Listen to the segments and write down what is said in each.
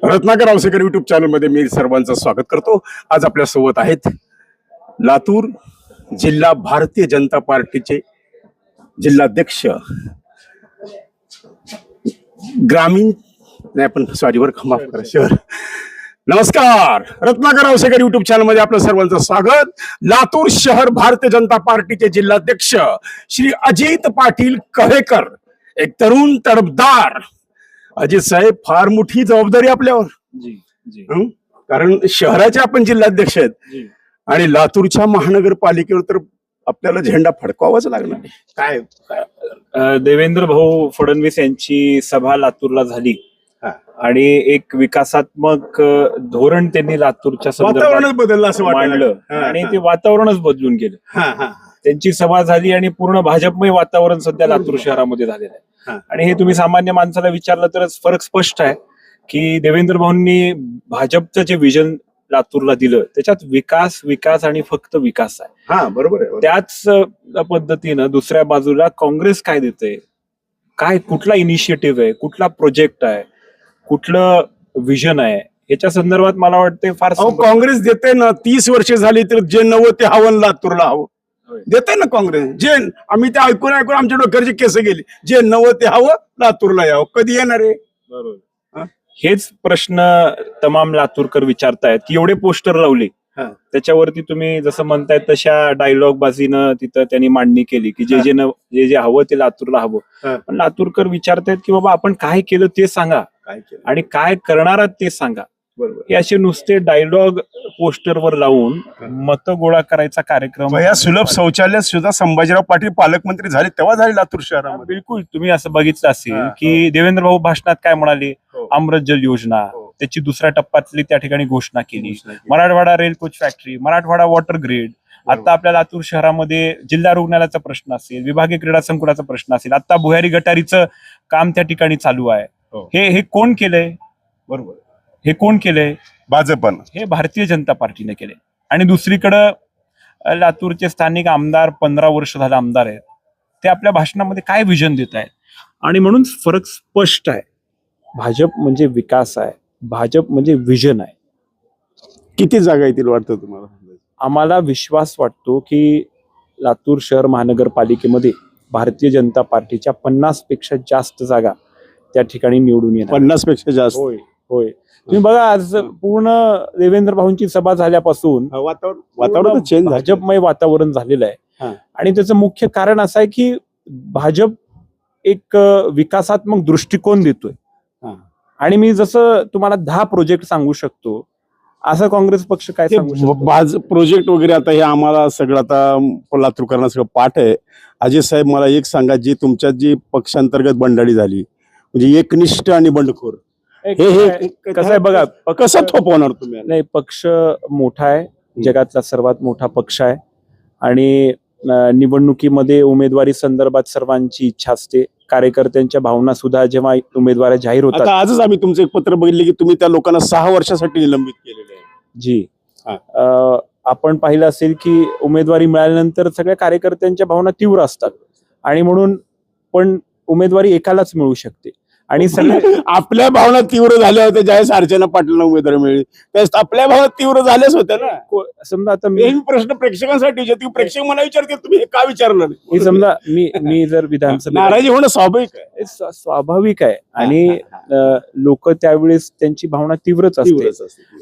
Ratnakar Ausekar YouTube channel मध्ये मी सर्वांचं स्वागत करतो। आज आपल्या सोबत आहेत लातूर जिल्हा भारतीय जनता पार्टीचे जिल्हाध्यक्ष ग्रामीण नाही पण सॉरी वर माफ करा शहर। नमस्कार, रत्नाकर औसेकर युट्यूब चॅनल मध्ये आपलं सर्वांचं स्वागत। लातूर शहर भारतीय जनता पार्टीचे जिल्हाध्यक्ष श्री अजित पाटील कव्हेकर, एक तरुण तडफदार। अजित साहेब, फार मोठी जबाबदारी आपल्यावर कारण शहराचे आपण जिल्हाध्यक्ष आहेत आणि लातूरच्या महानगरपालिकेवर तर आपल्याला झेंडा फडकवावाच लागणार आहे। काय देवेंद्र भाऊ फडणवीस यांची सभा लातूरला झाली आणि एक विकासात्मक धोरण त्यांनी लातूरच्या वातावरणच बदललं असं मांडलं आणि ते वातावरणच बदलून गेलं। त्यांची सभा झाली आणि पूर्ण भाजपमय वातावरण सध्या लातूर शहरामध्ये झालेलं आहे। आणि हे तुम्ही सामान्य माणसाला विचारलं तरच फरक स्पष्ट आहे की देवेंद्र भाऊंनी भाजपचं जे विजन लातूरला दिलं त्याच्यात विकास विकास आणि फक्त विकास आहे। बरोबर आहे। त्याच पद्धतीनं दुसऱ्या बाजूला काँग्रेस काय देते, काय कुठला इनिशिएटिव्ह आहे, कुठला प्रोजेक्ट आहे, कुठलं विजन आहे, याच्या संदर्भात मला वाटते फार काँग्रेस देते ना। 30 वर्ष झाली तर जे नवं ते हवं लातूरला हवं देते ना काँग्रेस। जे आम्ही ते ऐकून आमच्या डोक्याची केस गेली, जे नवं ते हवं लातूरला यावं, कधी येणार आहे? बरोबर। हेच प्रश्न तमाम लातूरकर विचारतायत की एवढे पोस्टर लावले त्याच्यावरती तुम्ही जसं म्हणतायत तशा डायलॉग बाजीनं तिथं त्यांनी मांडणी केली की जे जे हवं ते लातूरला हवं। पण लातूरकर विचारतायत की बाबा आपण काय केलं ते सांगा आणि काय करणार आहात ते सांगा। हे असे नुसते डायलॉग पोस्टरवर लावून मत गोळा करायचा कार्यक्रम। या सुलभ शौचालय सुद्धा संभाजीराव पाटील पालकमंत्री झाले तेव्हा झाले लातूर शहरामध्ये। बिलकुल, तुम्ही असं बघितलं असेल की देवेंद्र भाऊ भाषणात काय म्हणाले, अमृत जल योजना त्याची दुसऱ्या टप्प्यातली त्या ठिकाणी घोषणा केली, Marathwada rail coach factory, Marathwada water grid. आता आपल्या लातूर शहरामध्ये जिल्हा रुग्णालयाचा प्रश्न असेल, विभागीय क्रीडा संकुलाचा प्रश्न असेल, आता भुयारी गटारीचं काम त्या ठिकाणी चालू आहे। हे कोण केलंय? बरोबर, हे कोण केलंय? भाजपनं, हे भारतीय जनता पार्टीने केले। आणि दुसरीकडं लातूरचे स्थानिक आमदार 15 वर्ष झाले आमदार आहेत, ते आपल्या भाषणामध्ये काय विजन देत आहेत। आणि म्हणून फरक स्पष्ट आहे। भाजप म्हणजे विकास आहे, भाजप म्हणजे विजन आहे। किती जागा येतील वाटतं तुम्हाला? आम्हाला विश्वास वाटतो की लातूर शहर महानगरपालिकेमध्ये भारतीय जनता पार्टीच्या 50 पेक्षा जास्त जागा त्या ठिकाणी निवडून येणार। 50 पेक्षा जास्त? होय होय। तुम्ही बघा, आज पूर्ण देवेंद्र भाऊंची सभा झाल्यापासून वातावरण चेंज, भाजपमय वातावरण झालेलं आहे। आणि त्याचं मुख्य कारण असं आहे की भाजप एक विकासात्मक दृष्टिकोन देतोय। आणि मी जसं तुम्हाला 10 प्रोजेक्ट सांगू शकतो, असं काँग्रेस पक्ष काय सांगू शकतो? प्रोजेक्ट वगैरे आता हे आम्हाला सगळं आता लातूरकरांना सगळं पाठ आहे। अजय साहेब, मला एक सांगा, जी तुमच्यात जी पक्षांतर्गत बंडाळी झाली म्हणजे एकनिष्ठ आणि बंडखोर, हे कसं आहे बघा, कसं थोपवणार तुम्ही? नाही, पक्ष मोठा आहे, जगातला सर्वात मोठा पक्ष आहे आणि निवडणुकीमध्ये उमेदवारी संदर्भात सर्वांची इच्छा असते। कार्यकर्त्यांच्या भावना सुद्धा जेव्हा उमेदवार जाहीर होतात। आजच आम्ही तुमचं एक पत्र बघितले की तुम्ही त्या लोकांना 6 वर्षासाठी निलंबित केलेले आहे। जी, आपण पाहिलं असेल की उमेदवारी मिळाल्यानंतर सगळ्या कार्यकर्त्यांच्या भावना तीव्र असतात आणि म्हणून पण उमेदवारी एकालाच मिळू शकते। आणि सगळे आपल्या भावना तीव्र झाल्या होत्या ज्यावेळेस अर्चना पाटीलला उमेदवारी मिळाली, त्यावेळेस आपल्या भावना तीव्र झाल्याच होत्या ना। समजा आता मी प्रश्न प्रेक्षकांसाठी विचारतो, प्रेक्षक मला विचारते तुम्ही हे का विचारलं नाही? समजा मी जर विधानसभेत, नाराजी होणं स्वाभाविक आहे, स्वाभाविक आहे। आणि लोक त्यावेळेस त्यांची भावना तीव्रच असते।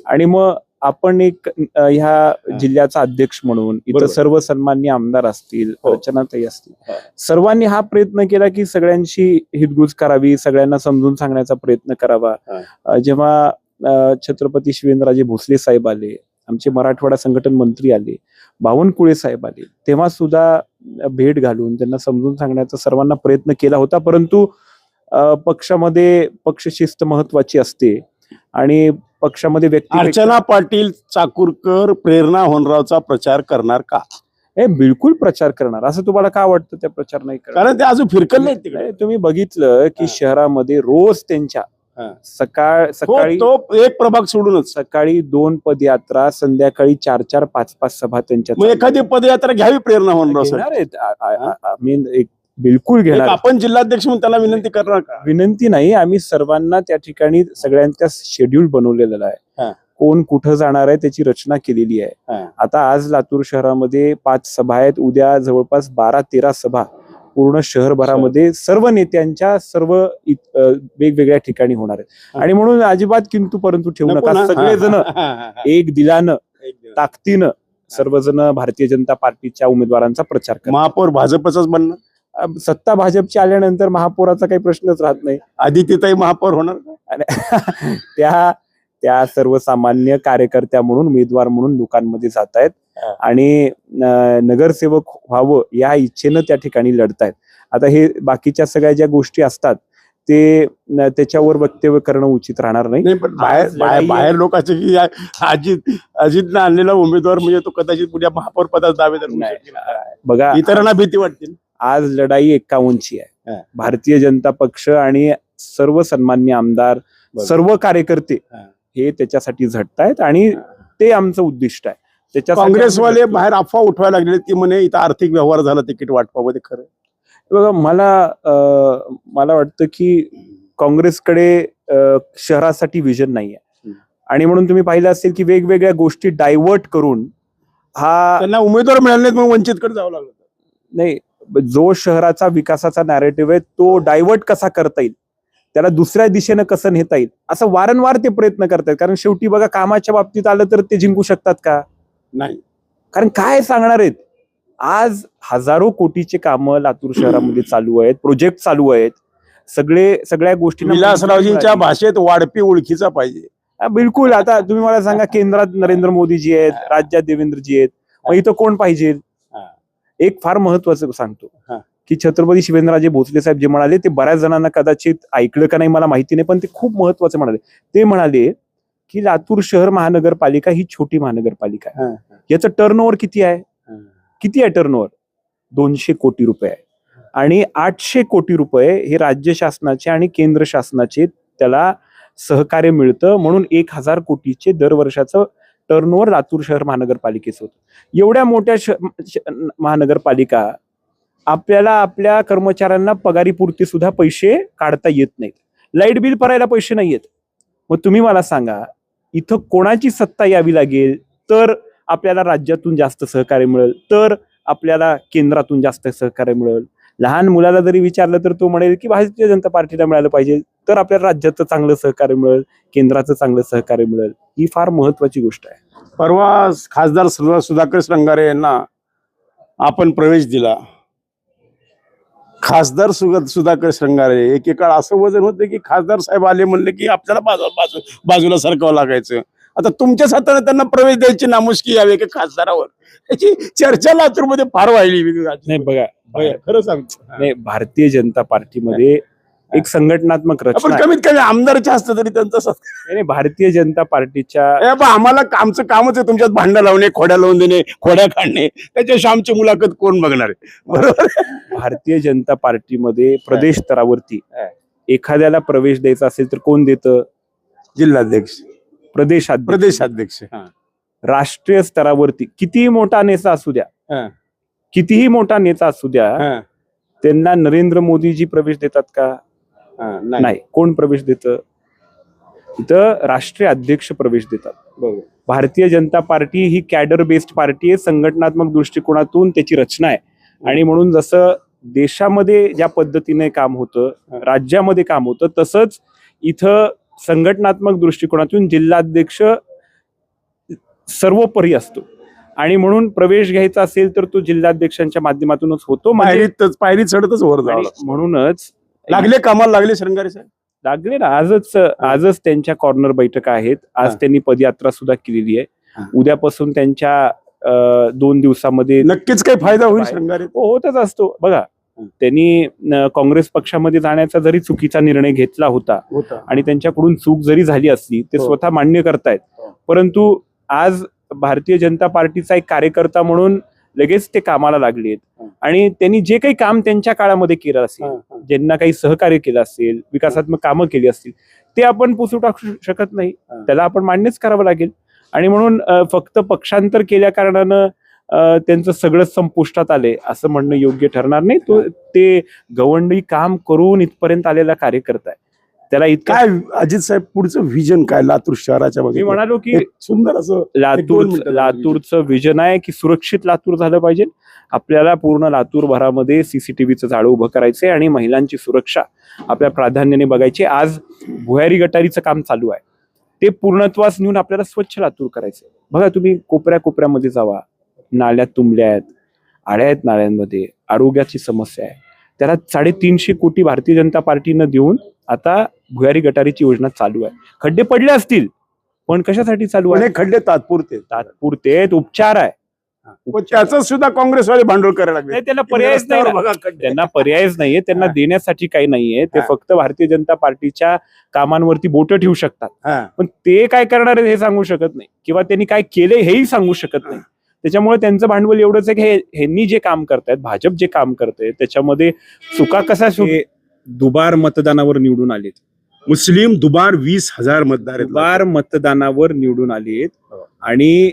आणि मग आपण एक ह्या जिल्ह्याचा अध्यक्ष म्हणून, इथं सर्व सन्माननीय आमदार असतील, अर्चनाताई असतील, सर्वांनी हा प्रयत्न केला की सगळ्यांशी हितगुज करावी, सगळ्यांना समजून सांगण्याचा प्रयत्न करावा। जेव्हा छत्रपती शिवेंद्रराजे भोसले साहेब आले, आमचे मराठवाडा संघटन मंत्री आले, बावनकुळे साहेब आले, तेव्हा सुद्धा भेट घालून त्यांना समजून सांगण्याचा सर्वांना प्रयत्न केला होता। परंतु पक्षामध्ये पक्षशिस्त महत्वाची असते आणि पक्षामध्ये व्यक्ती, अर्चना पाटील चाकूरकर प्रेरणा होनरावचा प्रचार करणार का? हे बिलकुल प्रचार करणार। असं तुम्हाला का वाटतं त्या प्रचार नाही करणार? कारण ते अजून फिरकल नाही तिकडे। तुम्ही बघितलं की शहरामध्ये रोज त्यांच्या सकाळी तो एक प्रभाग सोडूनच सकाळी 2 पदयात्रा, संध्याकाळी 4-4, 5-5 सभा त्यांच्या। एखादी पदयात्रा घ्यावी प्रेरणा होनराव। एक बिलकुल एक घेणार. आपण जिल्हाध्यक्ष म्हणून त्याला विनंती करणार का? विनंती नाही, आम्ही सर्वांना त्या ठिकाणी सगळ्यांचा शेड्यूल बनवलेला आहे. हा. कोण कुठं जाणार आहे त्याची रचना केलेली आहे. हा. आता आज लातूर शहरामध्ये 5 सभा आहेत, उद्या जवळपास 12-13 सभा पूर्ण शहरभरामध्ये सर्व नेत्यांच्या सर्व वेगवेगळ्या ठिकाणी होणार आहेत. आणि म्हणून अजिबात किंतु परंतु ठेवू नको नका. ना? सगळेजण एक दिलानं एक दिवस. ताकदीनं सर्वजण भारतीय जनता पार्टीच्या उमेदवारांचा प्रचार करा. महापौर भाजपचाच बनणार. सत्ता भाजपची आल्यानंतर महापौराचा काही प्रश्नच राहत नाही. आदित्यताई महापौर होणार का? आणि त्या सर्वसामान्य कार्यकर्त्या म्हणून उमेदवार म्हणून लोकांमध्ये जात आहेत आणि नगरसेवक व्हावं या इच्छेनं त्या ठिकाणी लढतायत. आता हे बाकीच्या सगळ्या ज्या गोष्टी असतात ते त्याच्यावर वक्तव्य करणं उचित राहणार नाही. नाही, पण बाहेर लोकांचे की अजितनं आणलेला उमेदवार म्हणजे तो कदाचित उद्या महापौर पदाचा दावेदार होऊ शकेल. बघा, इतरांना भीती वाटते. आज लढाई 51ची आहे. भारतीय जनता पक्ष आणि सर्व सन्मान्य आमदार, सर्व कार्यकर्ते हे त्याच्यासाठी झटतायत आणि ते आमचं उद्दिष्ट आहे. काँग्रेसवाले बाहेर अफवा उठवायला लागले की म्हणे इथं आर्थिक व्यवहार झाला तिकीट वाटपामध्ये. खरं बघा, मला वाटतं की काँग्रेसकडे शहरासाठी विजन नाहीये आणि म्हणून तुम्ही पाहिलं असेल की वेगवेगळ्या गोष्टी डायव्हर्ट करून त्यांना उमेदवार मिळाले नाहीत, मग वंचितकडे जावं लागलं. नाही, जो शहराचा विकासाचा नॅरेटिव्ह आहे तो डायव्हर्ट कसा करता येईल, त्याला दुसऱ्या दिशेनं कसं नेता येईल असं वारंवार ते प्रयत्न करतात. कारण शेवटी बघा, कामाच्या बाबतीत आलं तर ते जिंकू शकतात का? नाही. कारण काय सांगणार आहेत, आज हजारो कोटीचे कामं लातूर शहरामध्ये चालू आहेत, प्रोजेक्ट चालू आहेत, सगळ्या गोष्टी विलासरावजींच्या भाषेत वाढपी ओळखीचा पाहिजे. बिलकुल. आता तुम्ही मला सांगा, केंद्रात नरेंद्र मोदीजी आहेत, राज्यात देवेंद्रजी आहेत, मग इथं कोण पाहिजे? एक फार महत्वाचं सांगतो की छत्रपती शिवेंद्रराजे भोसले साहेब जे म्हणाले ते बऱ्याच जणांना कदाचित ऐकलं का नाही मला माहिती नाही, पण ते खूप महत्वाचं म्हणाले. ते म्हणाले की लातूर शहर महानगरपालिका ही छोटी महानगरपालिका आहे. याचं टर्नओव्हर किती आहे टर्नओव्हर? 200 कोटी रुपये आहे. आणि 800 कोटी रुपये हे राज्य शासनाचे आणि केंद्र शासनाचे त्याला सहकार्य मिळतं, म्हणून 1000 कोटीचे दर वर्षाचं टर्नओव्हर लातूर शहर महानगरपालिकेचं होतं. एवढ्या मोठ्या महानगरपालिका आपल्याला आपल्या कर्मचाऱ्यांना पगारीपुरती सुद्धा पैसे काढता येत नाहीत, लाईट बिल भरायला पैसे नाहीयेत. मग तुम्ही मला सांगा, इथं कोणाची सत्ता यावी लागेल तर आपल्याला राज्यातून जास्त सहकार्य मिळेल, तर आपल्याला केंद्रातून जास्त सहकार्य मिळेल. लहान मुलाला जरी विचारलं तर तो म्हणेल की भारतीय जनता पार्टीला मिळालं पाहिजे, तर आपल्याला राज्याचं चांगलं सहकार्य मिळेल, केंद्राचं चांगलं सहकार्य मिळेल. ही फार महत्वाची गोष्ट आहे. परवा खासदार सुधाकर श्रंगारे यांना आपण प्रवेश दिला. खासदार सुधाकर श्रंगारे एकेकाळ असं वजन होतं की खासदार साहेब आले म्हणले की आपल्याला बाजूला सरकावं लागायचं. आता तुमच्याच हाताने त्यांना प्रवेश द्यायची नामुष्की यावी की खासदारावर, याची चर्चा लातूरमध्ये फार वाढली. नाही बघा, खरं सांगतो, नाही, भारतीय जनता पार्टीमध्ये एक संघटनात्मक रचना, कमीत कमी आमदारच्या असतं तरी त्यांचं नाही, भारतीय जनता पार्टीच्या आम्हाला आमचं कामच आहे तुमच्यात भांडण लावणे, खोड्या लावून देणे, खोड्या काढणे. त्याच्याशी आमची मुलाखत कोण बघणार आहे? बरोबर. भारतीय जनता पार्टीमध्ये प्रदेश स्तरावरती एखाद्याला प्रवेश द्यायचा असेल तर कोण देतं? जिल्हाध्यक्ष, प्रदेशाध्यक्ष. राष्ट्रीय स्तरावरती कितीही मोठा नेता असू द्या, कितीही मोठा नेता असू द्या, त्यांना नरेंद्र मोदीजी प्रवेश देतात का? नाही. कोण प्रवेश देतं? इथं राष्ट्रीय अध्यक्ष प्रवेश देतात. भारतीय जनता पार्टी ही कॅडर बेस्ड पार्टी आहे, संघटनात्मक दृष्टिकोनातून त्याची रचना आहे. आणि म्हणून जसं देशामध्ये ज्या पद्धतीने काम होतं, राज्यामध्ये काम होतं, तसंच इथं संघटनात्मक दृष्टिकोनातून जिल्हाध्यक्ष सर्वोपरी असतो. आणि म्हणून प्रवेश घ्यायचा असेल तर तो जिल्हाध्यक्षांच्या माध्यमातूनच होतो. पायरी चढतच वर जावं. म्हणूनच लागले, कामाला लागले श्रंगारे साहेब. लागले ना. आजच त्यांच्या कॉर्नर बैठका आहेत. आज त्यांनी पदयात्रा सुद्धा केलेली आहे. उद्यापासून त्यांच्या 2 दिवसामध्ये नक्कीच काही फायदा होईल श्रंगारे. होतच असतो. बघा, त्यांनी काँग्रेस पक्षामध्ये जाण्याचा जरी चुकीचा निर्णय घेतला होता आणि त्यांच्याकडून चूक जरी झाली असली ते स्वतः मान्य करतायत, परंतु आज भारतीय जनता पार्टीचा एक कार्यकर्ता म्हणून लगेच ते कामाला लागलेत. आणि त्यांनी जे काही काम त्यांच्या काळामध्ये केलं असेल, ज्यांना काही सहकार्य केलं असेल, विकासात्मक कामं केली असतील, ते आपण पुसू टाकू शकत नाही. त्याला आपण मान्यच करावं लागेल. आणि म्हणून फक्त पक्षांतर केल्या कारणानं त्यांचं सगळं संपुष्टात आले असं म्हणणं योग्य ठरणार नाही. ते गवंडी काम करून इथपर्यंत आलेला कार्यकर्ता आहे. त्याला इतका काय अजित साहेब पुढचं व्हिजन काय लातूर शहराच्या मी मध्ये? म्हणालो की एक सुंदर असं लातूरचं विजन आहे की सुरक्षित लातूर झालं पाहिजे. आपल्याला पूर्ण लातूर भरामध्ये सीसीटीव्हीचं जाळं उभं करायचंय आणि महिलांची सुरक्षा आपल्या प्राधान्याने बघायची. आज भुयारी गटारीचं काम चालू आहे, ते पूर्णत्वास नेऊन आपल्याला स्वच्छ लातूर करायचंय. बघा तुम्ही कोपऱ्यामध्ये जावा, नाल्यात तुंबल्या आहेत, आळ्या आहेत नाल्यांमध्ये, आरोग्याची समस्या आहे. त्याला 350 कोटी भारतीय जनता पार्टीनं देऊन आता भुयारी गटारीची योजना चालू आहे. खड्डे पडले असतील पण कशासाठी चालू आहे? खड्डे तात्पुरते उपचार आहे. त्याचं सुद्धा काँग्रेसवाले भांडवल करायला लागले. नाही, त्याला पर्यायच नाही ना. त्यांना पर्यायच नाहीये, त्यांना देण्यासाठी काही नाहीये. ते फक्त भारतीय जनता पार्टीच्या कामांवरती बोटं ठेवू शकतात, पण ते काय करणार आहेत हे सांगू शकत नाही, किंवा त्यांनी काय केले हेही सांगू शकत नाही. त्याच्यामुळे त्यांचं भांडवल एवढंच आहे की ह्यांनी जे काम करतायत, भाजप जे काम करते त्याच्यामध्ये चुका कसा दुबार मतदानावर निवडून आलेत. मुस्लिम दुबार 20,000 मतदार आहेत. दुबार मतदानावर निवडून आलेत आणि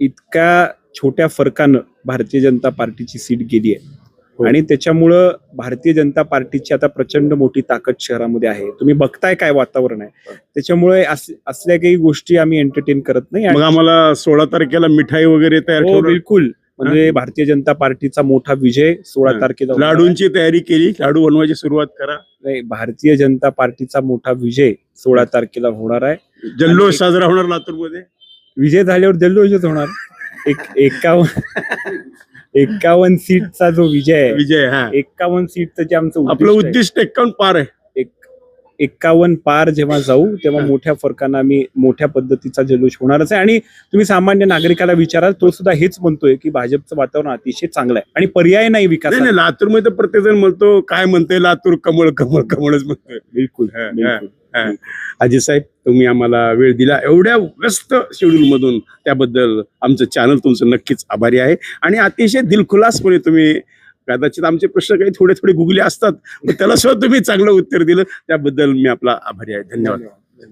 इतक्या छोट्या फरकानं भारतीय जनता पार्टीची सीट गेली आहे. आणि त्याच्यामुळं भारतीय जनता पार्टीची आता प्रचंड मोठी ताकद शहरामध्ये आहे. तुम्ही बघताय काय वातावरण आहे. त्याच्यामुळे असल्या काही गोष्टी आम्ही एंटरटेन करत नाही. मग आम्हाला 16 तारखेला मिठाई वगैरे तयार हो बिलकुल, म्हणजे भारतीय जनता पार्टीचा मोठा विजय 16 तारखेला. लाडूंची तयारी केली, लाडू बनवायची सुरुवात करा. नाही, भारतीय जनता पार्टीचा मोठा विजय 16 तारखेला होणार आहे. जल्लोष साजरा होणार लातूरमध्ये. विजय झाल्यावर जल्लोषच होणार. 51 सीटचा जो विजय आहे, 51 सीटचं जे आमचं आपलं उद्दिष्ट 51 पार आहे. 51 पार जेव्हा जाऊ तेव्हा मोठ्या फरकानं आम्ही मोठ्या पद्धतीचा जल्लोष होणारच आहे. आणि तुम्ही सामान्य नागरिकाला विचाराल, तो सुद्धा हेच म्हणतोय की भाजपचं वातावरण अतिशय चांगलं आहे आणि पर्याय नाही विकास. लातूरमध्ये प्रत्येक जण म्हणतो, काय म्हणतोय लातूर, कमळ कमळ कमळच म्हणतोय. बिलकुल. अजित साहेब, तुम्ही आम्हाला वेळ दिला एवढ्या व्यस्त शेड्यूल मधून, त्याबद्दल आमचं चॅनल तुमचं नक्कीच आभारी आहे. आणि अतिशय दिलखुलासपणे तुम्ही, कदाचित आमचे प्रश्न काही थोडे गुगले असतात, पण त्याला सुद्धा तुम्ही चांगलं उत्तर दिलं, त्याबद्दल मी आपला आभारी आहे. धन्यवाद.